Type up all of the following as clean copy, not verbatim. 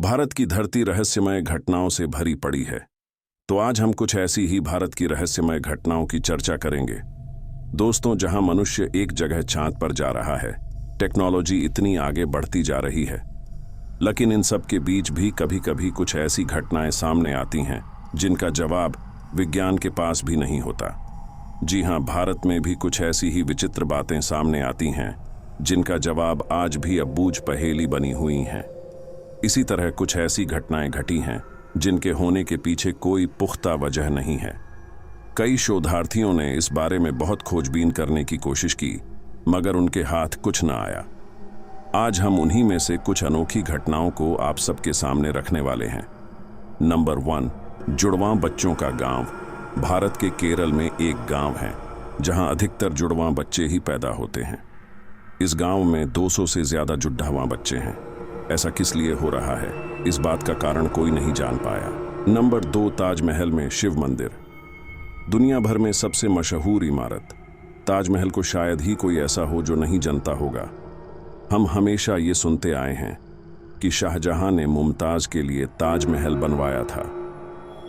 भारत की धरती रहस्यमय घटनाओं से भरी पड़ी है। तो आज हम कुछ ऐसी ही भारत की रहस्यमय घटनाओं की चर्चा करेंगे। दोस्तों, जहां मनुष्य एक जगह चांद पर जा रहा है, टेक्नोलॉजी इतनी आगे बढ़ती जा रही है, लेकिन इन सब के बीच भी कभी कभी कुछ ऐसी घटनाएं सामने आती हैं जिनका जवाब विज्ञान के पास भी नहीं होता। जी हां, भारत में भी कुछ ऐसी ही विचित्र बातें सामने आती हैं जिनका जवाब आज भी अबूझ पहेली बनी हुई हैं। इसी तरह कुछ ऐसी घटनाएं घटी हैं जिनके होने के पीछे कोई पुख्ता वजह नहीं है। कई शोधार्थियों ने इस बारे में बहुत खोजबीन करने की कोशिश की, मगर उनके हाथ कुछ न आया। आज हम उन्हीं में से कुछ अनोखी घटनाओं को आप सबके सामने रखने वाले हैं। नंबर 1, जुड़वां बच्चों का गांव। भारत के केरल में एक गांव है जहां अधिकतर जुड़वां बच्चे ही पैदा होते हैं। इस गांव में 200 से ज्यादा जुड़वां बच्चे हैं। ऐसा किस लिए हो रहा है, इस बात का कारण कोई नहीं जान पाया। नंबर 2, ताजमहल में शिव मंदिर। दुनिया भर में सबसे मशहूर इमारत ताजमहल को शायद ही कोई ऐसा हो जो नहीं जानता होगा। हम हमेशा ये सुनते आए हैं कि शाहजहां ने मुमताज के लिए ताजमहल बनवाया था,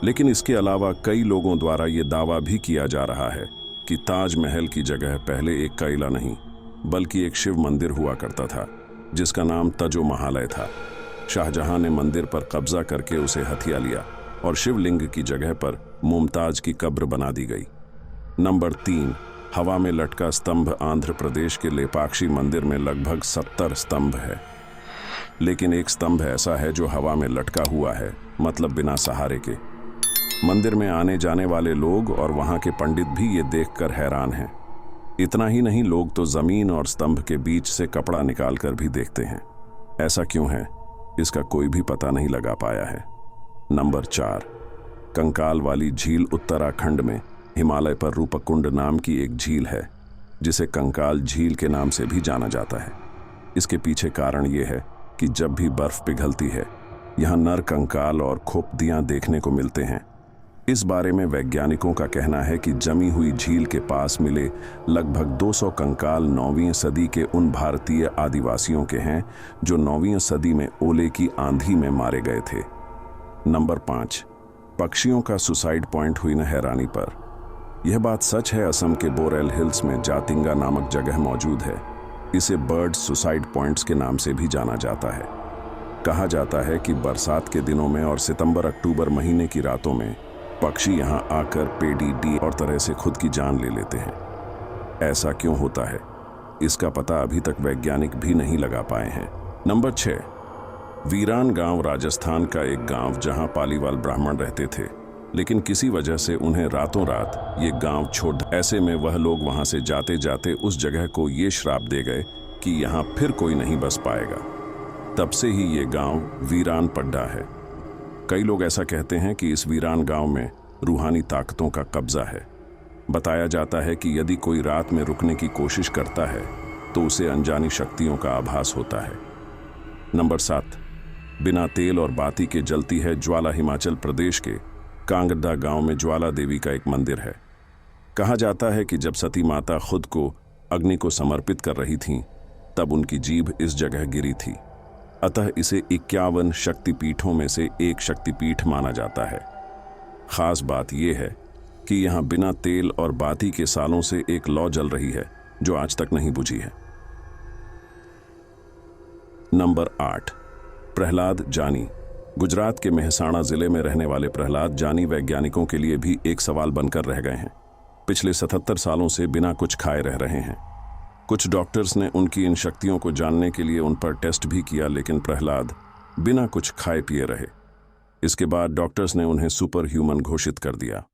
लेकिन इसके अलावा कई लोगों द्वारा ये दावा भी किया जा रहा है कि ताजमहल की जगह पहले एक किला नहीं बल्कि एक शिव मंदिर हुआ करता था जिसका नाम तजो-महालय था। शाहजहां ने मंदिर पर कब्जा करके उसे हथिया लिया और शिवलिंग की जगह पर मुमताज की कब्र बना दी गई। नंबर 3, हवा में लटका स्तंभ। आंध्र प्रदेश के लेपाक्षी मंदिर में लगभग 70 स्तंभ है, लेकिन एक स्तंभ ऐसा है जो हवा में लटका हुआ है, मतलब बिना सहारे के। मंदिर में आने जाने वाले लोग और वहां के पंडित भी ये देखकर हैरान हैं। इतना ही नहीं, लोग तो जमीन और स्तंभ के बीच से कपड़ा निकालकर भी देखते हैं। ऐसा क्यों है, इसका कोई भी पता नहीं लगा पाया है। नंबर 4, कंकाल वाली झील। उत्तराखंड में हिमालय पर रूपकुंड नाम की एक झील है जिसे कंकाल झील के नाम से भी जाना जाता है। इसके पीछे कारण ये है कि जब भी बर्फ पिघलती है, यहाँ नर कंकाल और खोपड़ियां देखने को मिलते हैं। इस बारे में वैज्ञानिकों का कहना है कि जमी हुई झील के पास मिले लगभग 200 कंकाल 9वीं सदी के उन भारतीय आदिवासियों के हैं जो 9वीं सदी में ओले की आंधी में मारे गए थे। नंबर 5, पक्षियों का सुसाइड पॉइंट हुई न हैरानी पर। यह बात सच है, असम के बोरेल हिल्स में जातिंगा नामक जगह मौजूद है। इसे बर्ड सुसाइड पॉइंट्स के नाम से भी जाना जाता है। कहा जाता है कि बरसात के दिनों में और सितंबर-अक्टूबर महीने की रातों में पक्षी यहां आकर पेड़ी डी और तरह से खुद की जान ले लेते हैं। ऐसा क्यों होता है, इसका पता अभी तक वैज्ञानिक भी नहीं लगा पाए हैं। नंबर 6, वीरान गांव। राजस्थान का एक गांव जहां पालीवाल ब्राह्मण रहते थे, लेकिन किसी वजह से उन्हें रातों रात ये गांव छोड़। ऐसे में वह लोग वहां से जाते जाते उस जगह को ये श्राप दे गए कि यहाँ फिर कोई नहीं बस पाएगा। तब से ही ये गांव वीरान पड्डा है। कई लोग ऐसा कहते हैं कि इस वीरान गांव में रूहानी ताकतों का कब्जा है। बताया जाता है कि यदि कोई रात में रुकने की कोशिश करता है तो उसे अनजानी शक्तियों का आभास होता है। नंबर 7, बिना तेल और बाती के जलती है ज्वाला। हिमाचल प्रदेश के कांगड़ा गांव में ज्वाला देवी का एक मंदिर है। कहा जाता है कि जब सती माता खुद को अग्नि को समर्पित कर रही थीं, तब उनकी जीभ इस जगह गिरी थी। अतः इसे 51 शक्तिपीठों में से एक शक्तिपीठ माना जाता है। खास बात यह है कि यहाँ बिना तेल और बाती के सालों से एक लौ जल रही है जो आज तक नहीं बुझी है। नंबर 8, प्रहलाद जानी। गुजरात के मेहसाणा जिले में रहने वाले प्रहलाद जानी वैज्ञानिकों के लिए भी एक सवाल बनकर रह गए हैं। पिछले 77 सालों से बिना कुछ खाए रह रहे हैं। कुछ डॉक्टर्स ने उनकी इन शक्तियों को जानने के लिए उन पर टेस्ट भी किया, लेकिन प्रहलाद बिना कुछ खाए पिए रहे। इसके बाद डॉक्टर्स ने उन्हें सुपर ह्यूमन घोषित कर दिया।